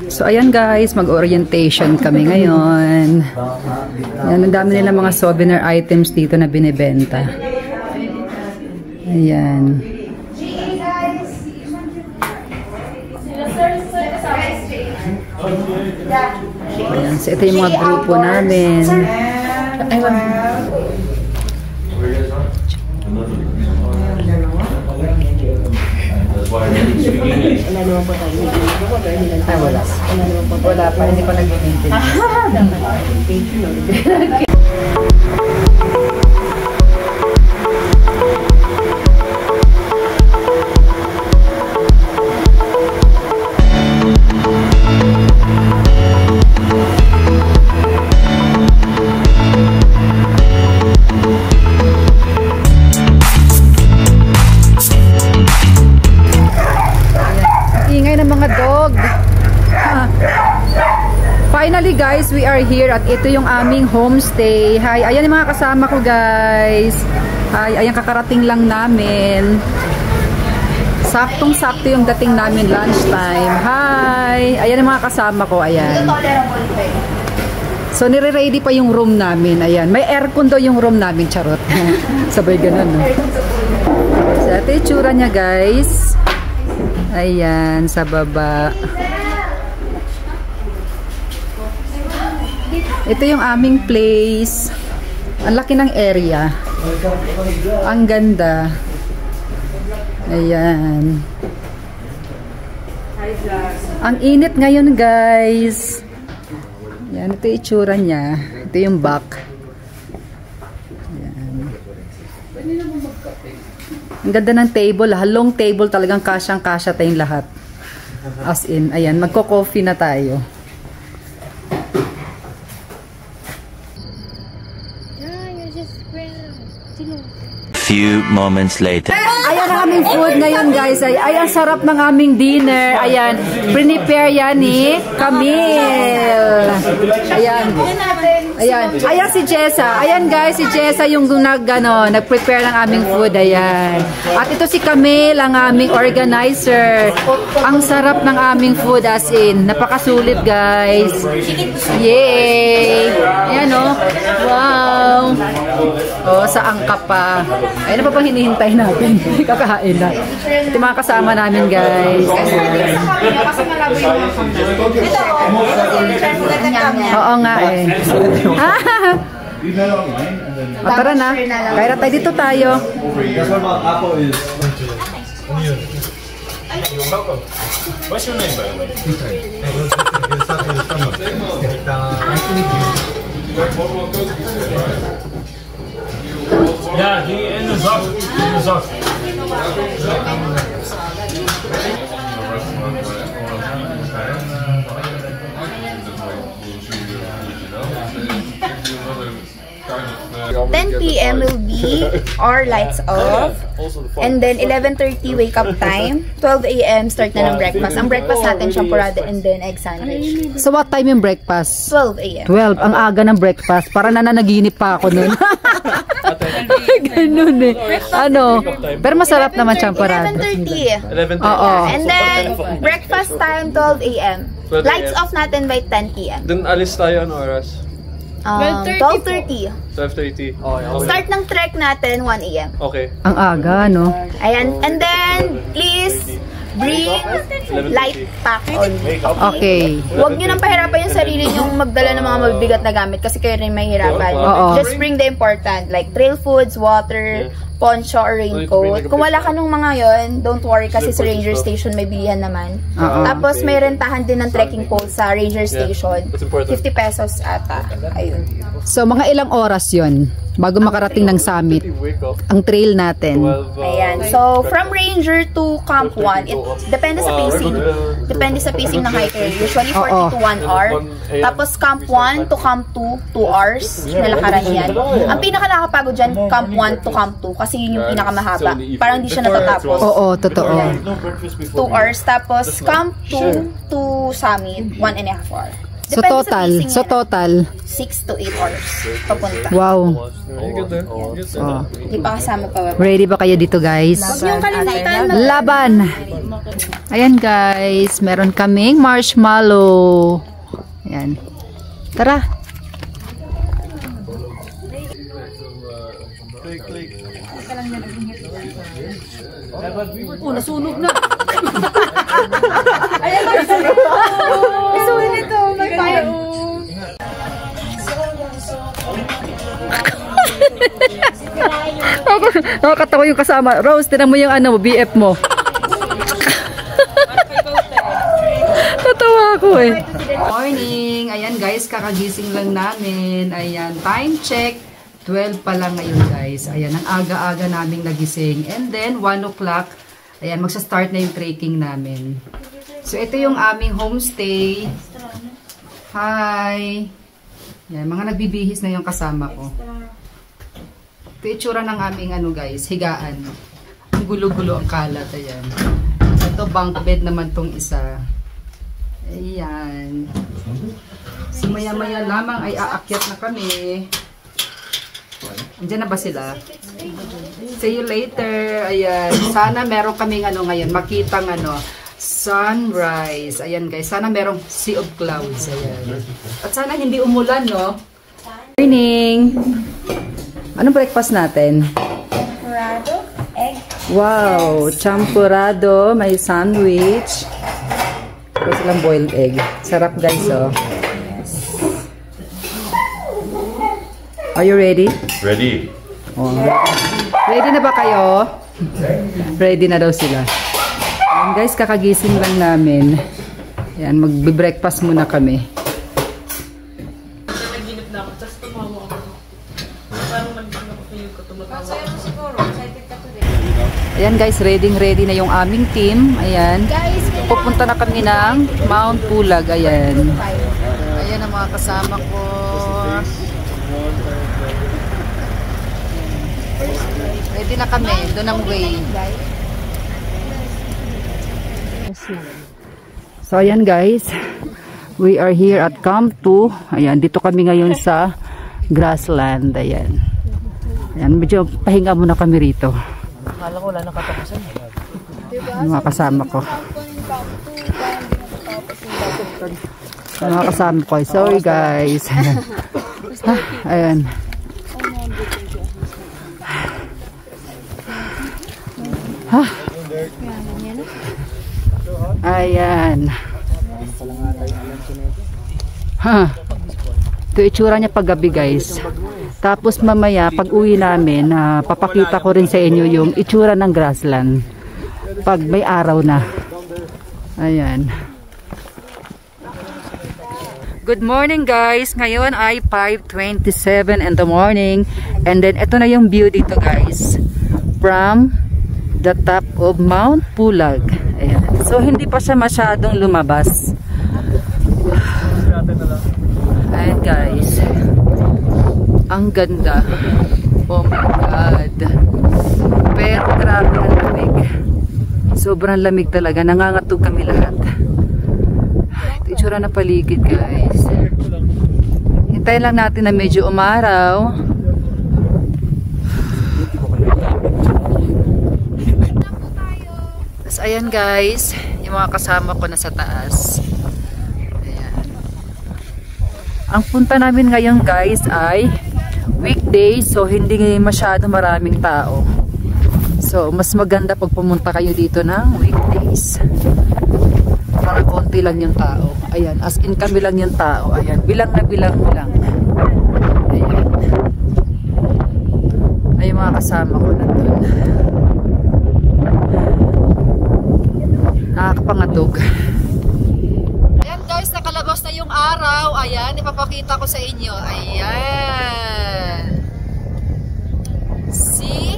So ayan guys, mag-orientation kami ngayon. Yan, ang dami nila mga souvenir items dito na binibenta. Ayan. Ayan, so ito yung mga grupo namin. Ay, wala. Wala pa, hindi pa nag-maintain. Finally guys, we are here at ito yung aming homestay. Hi, ayan yung mga kasama ko guys. Hi, ayan kakarating lang namin. Saktong-sakto yung dating namin lunchtime. Hi, ayan yung mga kasama ko, ayan. So nire-ready pa yung room namin, ayan. May aircon daw yung room namin, charot. Sabay ganun, no? So ito yung tsura niya guys. Ayan, sa baba. Ito yung aming place. Ang laki ng area. Ang ganda. Ayan. Ang init ngayon guys. Ayan, ito yung itsura niya. Ito yung back. Ayan. Ang ganda ng table. Long table talagang kasyang-kasya tayong lahat. As in, ayan, magko-coffee na tayo. Few moments later. Ayan ang aming food ngayon guys. Ay ang sarap ng aming dinner. Ayan, prepare yan ni Camille. Ayan. Ayan. Ayan si Jessa. Ayan guys, si Jessa yung nag-prepare ng aming food. Ayan. At ito si Camille, ang aming organizer. Ang sarap ng aming food as in. Napakasulit guys. Yay! Ayan o. Wow! Oh, sa angka pa. Ayun na pa bang hinihintay natin? Kakahain na. Ito yung mga kasama namin guys. Oo nga eh. Tara na. Kaya tayo dito tayo. What's your name, by the way? Ja, die in de zak. In de zak. PM will be our lights off, and then 11:30 wake up time, 12 AM start na ng breakfast. Ang breakfast natin champurrado and then egg sandwich. So what time yung breakfast? 12 AM. 12, ang aga ng breakfast. Para nananaginip pa ako nun. Ganun eh. Ano? Pero masarap naman champurrado. 11:30. Oo. And then breakfast time 12 AM. Lights off natin by 10 PM. Dun alis tayo ano oras? 12:30. 12:30. Start ng trek natin 1 AM. Okay. Ang aga, no? Ayan. And then please bring light pack only. Okay. Huwag nyo nang pahirapan yung sarili nyong magdala ng mga mabibigat na gamit kasi kayo rin mahihirapan. Oo. Just bring the important like trail foods, water, poncho or raincoat. Kung wala ka nung mga yon, don't worry kasi sa ranger station may bilihan naman. Tapos may rentahan din ng trekking pole sa ranger station. 50 pesos ata. Ayun. So mga ilang oras yon bago makarating ng summit ang trail natin? Ayan. So from ranger to camp 1, it depende sa pacing. Depende sa pacing ng hiker. Usually 40 to 1 hour. Tapos camp 1 to camp 2, 2 hours. Nalakaran yan. Ang pinaka nakakapagod dyan, camp 1 to camp 2 kasi yun yung pinakamahaba. Parang hindi siya natatapos. Oo, totoo. 2 hours. Tapos camp 2 to summit, 1.5 hour. So Depende total, sa pacing niya. total. 6 to 8 hours papunta. Wow. Oh. Di pa kasama pa. Ready ba kayo dito, guys? Huwag niyong kalimutan. Laban! Ayan, guys. Meron kaming marshmallow. Ayan. Tara. Oh, nasunog na. Ayan, nasunog. Isuhin ito. May fire. Nakakatawa yung kasama. Rose, tinan mo yung ano, BF mo. Natawa ako eh. Morning! Ayan guys, kakagising lang namin. Ayan, time check. 12 pa lang ngayon guys. Ayan, ang aga-aga naming nagising. And then, 1 o'clock, ayan, magsa-start na yung trekking namin. So, ito yung aming homestay. Hi! Ayan, mga nagbibihis na yung kasama ko. Ito yung itsura ng aming ano guys, higaan. Ang gulo-gulo ang kalat. Ayan. Ito, bunk bed naman tong isa. Ayan. So, maya-maya lamang ay aakyat na kami. Andiyan na ba sila? See you later. Ayan. Sana meron kaming ano ngayon, makitang ano, sunrise. Ayan guys. Sana merong sea of clouds. Ayan. At sana hindi umulan, no? Morning! Anong breakfast natin? Champurrado, egg. Wow! Champurrado, may sandwich. Ito silang boiled egg. Sarap guys, oh. Are you ready? Ready. Oh. Ready na ba kayo? Ready na daw sila. Ayan guys, kakagising lang namin. Ayan, magbe-breakfast muna kami. Ayan guys, ready na yung aming team. Ayan. Pupunta na kami ng Mount Pulag. Ayan. Ayan ang mga kasama ko. Ready na kami. Doon ang way. So ayan guys. We are here at Camp 2. Ayan, dito kami ngayon sa grassland. Ayan. Ayan, medyo pahinga muna kami rito. Akala ko wala nang katapusan. Yung mga kasama ko. Yung mga kasama ko. Sorry guys. Ayan. Ayan. Ito itsura niya paggabi guys. Tapos mamaya pag uwi namin, papakita ko rin sa inyo yung itsura ng grassland pag may araw na. Ayan. Good morning guys. Ngayon ay 5:27 in the morning. And then ito na yung view dito guys. From the top of Mount Pulag. Ayan. So hindi pa siya masyadong lumabas. Ayan guys. Ang ganda. Oh my God. Pero grabe ang lamig. Sobrang lamig talaga. Nangangatog kami lahat. Ito itsura na paligid guys. Hintayin lang natin na medyo umaraw. Tapos ayan guys. Yung mga kasama ko na sa taas. Ang punta namin ngayon guys ay weekdays, so hindi masyado maraming tao. So mas maganda pag pumunta kayo dito ng weekdays. Para konti lang yung tao. Ayan, as in kami lang yung tao. Ayan, bilang na bilang lang. Ayan. Ay mga kasama ko nandun. Nakakapangatog. Guys, nakalabas na yung araw. Ayan, ipapakita ko sa inyo. Ayan. See?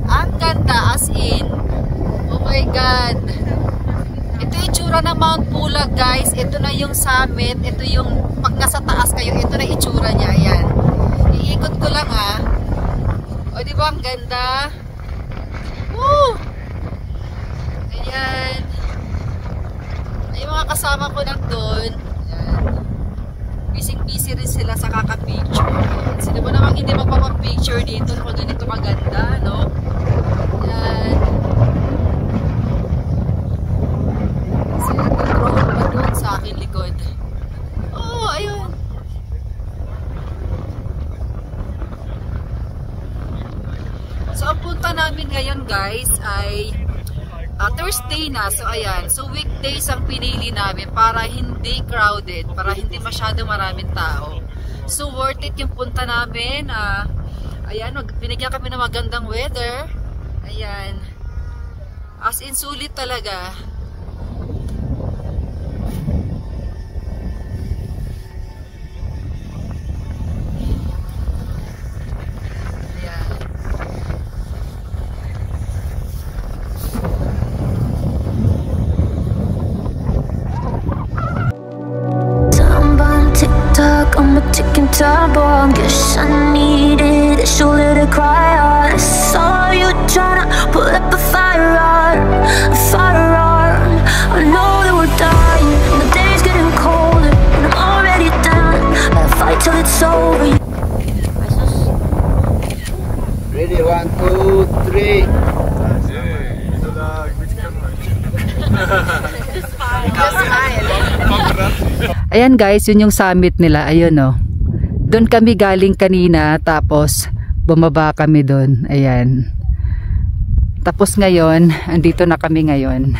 Ang ganda as in. Oh my God. Ito yung itsura ng Mount Pulag guys. Ito na yung summit. Ito yung pag nasa taas kayo. Ito na itsura niya. Ayan. Iikot ko lang ha. O diba ang ganda? Woo! Ayan. Yung mga kasama ko nandun. Yan. Busy rin sila sa kakapicture. Sino ba namang hindi magpapapicture dito pag ganito kaganda, no? Yan. Sila nag-drone pa doon sa akin likod. Oh, ayun. So, ang punta namin ngayon guys ay Thursday na. So, ayan. So, weekdays ang pinili namin para hindi crowded. Para hindi masyado maraming tao. So, worth it yung punta namin. Ayan. Binigyan kami ng magandang weather. Ayan. As in, sulit talaga. I'm a ticking time bomb. Guess I needed a shoulder to cry on. I saw you tryna pull up a firearm. I know that we're dying, and the day's getting colder, and I'm already down. Gotta fight till it's over. Ready, 1, 2, 3. Ayan guys, yun yung summit nila. Ayun oh. Doon kami galing kanina, tapos bumaba kami doon. Ayan. Tapos ngayon, andito na kami ngayon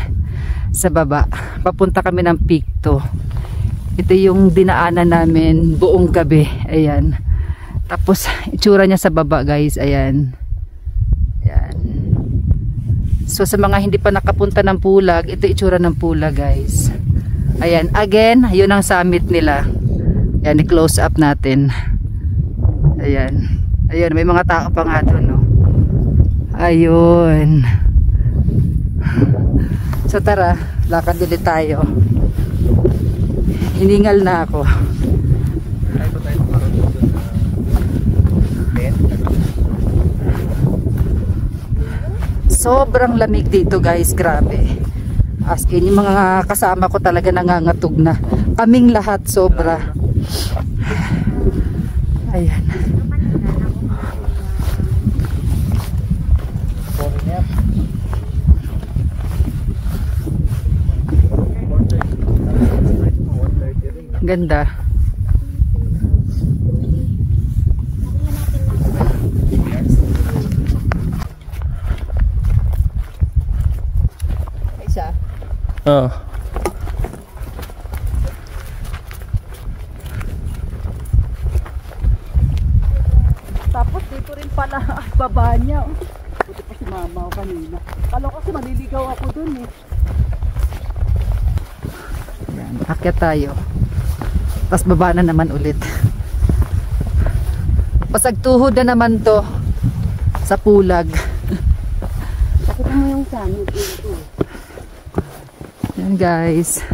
sa baba. Papunta kami ng Peak 2. Ito yung dinaanan namin buong gabi. Ayan. Tapos itsura niya sa baba guys. Ayan. Ayan. So sa mga hindi pa nakapunta ng Pulag, ito itsura ng Pulag guys. Ayan, again, yun ang summit nila. Ayan, i-close up natin. Ayan. Ayun, may mga tao pa nga doon, no? Ayun. So tara, lakad ulit tayo. Hiningal na ako. Sobrang lamig dito guys, grabe. As in, yung mga kasama ko talaga nangangatog na. Kaming lahat sobra. Ayan. Ganda. Isa. Oh. Tapos dito rin pala baba niya. Buti pa si mama o kanina. Kala ko kasi maliligaw ako dun eh. Yan, akyat tayo. Tapos baba na naman ulit. Pasagtuhod na naman to sa Pulag. Pakita mo yung sanit dito. Yan guys.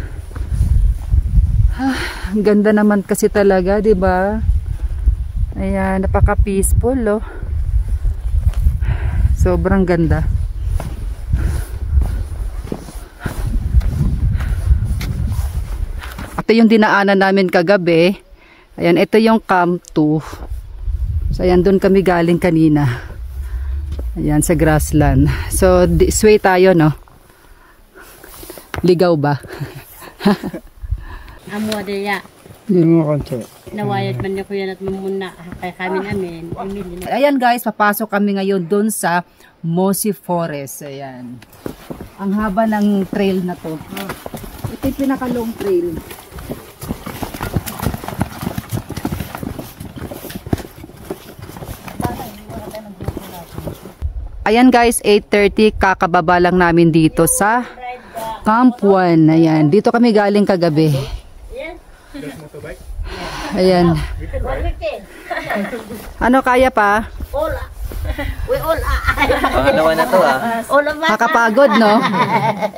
Ang ganda naman kasi talaga, 'di ba? Ayan, napaka-peaceful, oh. Sobrang ganda. Ito yung dinaanan namin kagabi. Ayan, ito yung Camp 2. So, ayan, doon kami galing kanina. Ayan, sa grassland. So, sway tayo, no? Ligaw ba? Amo adaya. Hindi mo konti. Nawayad man niya ko yan at mamuna kay kami namin. Ayan guys, papasok kami ngayon doon sa Mossy Forest. Ayan. Ang haba ng trail na to. Ito yung pinaka-long trail. Ayan guys, 8:30 kakababa lang namin dito sa Camp 1. Ayan, dito kami galing kagabi. Ayan. Ano kaya pa? Ola. We ola. Pangalawa na to Ola ba? Nakapagod, no?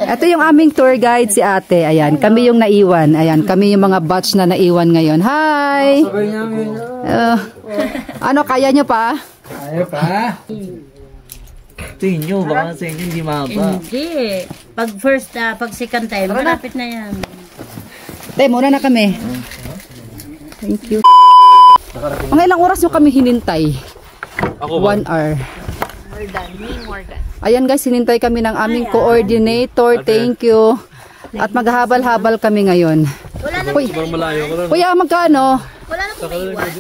Ito yung aming tour guide, si ate. Ayan, kami yung naiwan. Ayan, kami yung mga batch na naiwan ngayon. Hi! Ano, kaya nyo pa? Kaya pa? Sa inyo, baka sa inyo hindi mahaba. Hindi. Pag first, pag second time, malapit na yan. Te, muna na kami. Thank you. Mga ilang oras nyo kami hinintay? 1 hour. More than. Ayan guys, hinintay kami ng aming coordinator. Thank you. At maghahabal-habal kami ngayon. Wala na Kuya, magkano? Wala na po maiwan.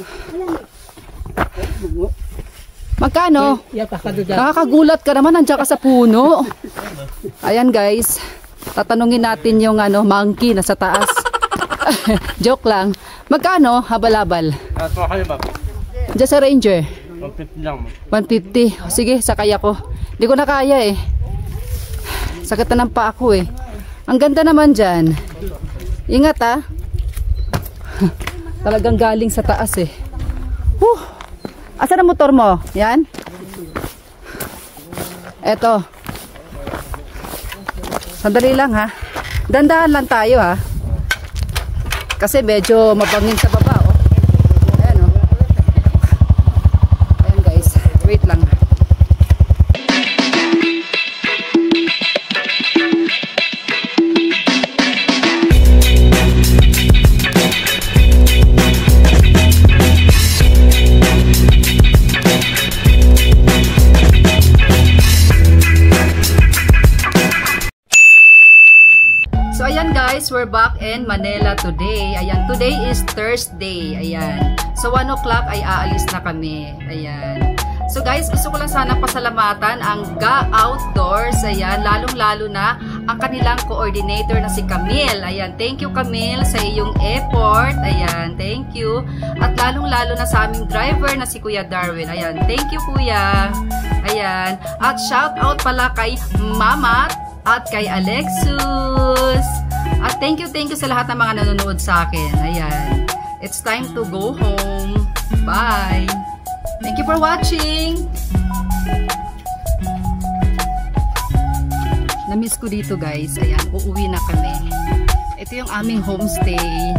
Magkano? Nakakagulat ka naman, nandiyan ka sa puno. Ayan guys, tatanungin natin yung monkey na sa taas. Joke lang. Magkano? Habal-habal. Diyan sa Ranger. 150 lang. 150. O, sige, sakay ako. Hindi ko na kaya eh. Sakit na ng paa ko eh. Ang ganda naman dyan. Ingat ah. Talagang galing sa taas eh. Asan ang motor mo? Yan? Eto. Sandali lang ha. Dandahan lang tayo ha. Kasi medyo mabangin sa baba oh. Ayan oh. Ayan guys. Wait lang. So ayan guys, we're back in Manila today. Ayan, today is Thursday. Ayan. So 1 o'clock ay aalis na kami. Ayan. So guys, gusto ko lang sana pasalamatan ang GA Outdoors. Ayan, lalong-lalo na ang kanilang coordinator na si Camille. Ayan, thank you Camille sa iyong effort. Ayan, thank you. At lalong-lalo na sa aming driver na si Kuya Darwin. Ayan, thank you Kuya. Ayan. At shout out pala kay Mamat at kay Alexus. At thank you sa lahat ng mga nanonood sa akin. Ayan. It's time to go home. Bye. Thank you for watching. Na-miss ko dito guys. Ayan, uuwi na kami. Ito yung aming homestay.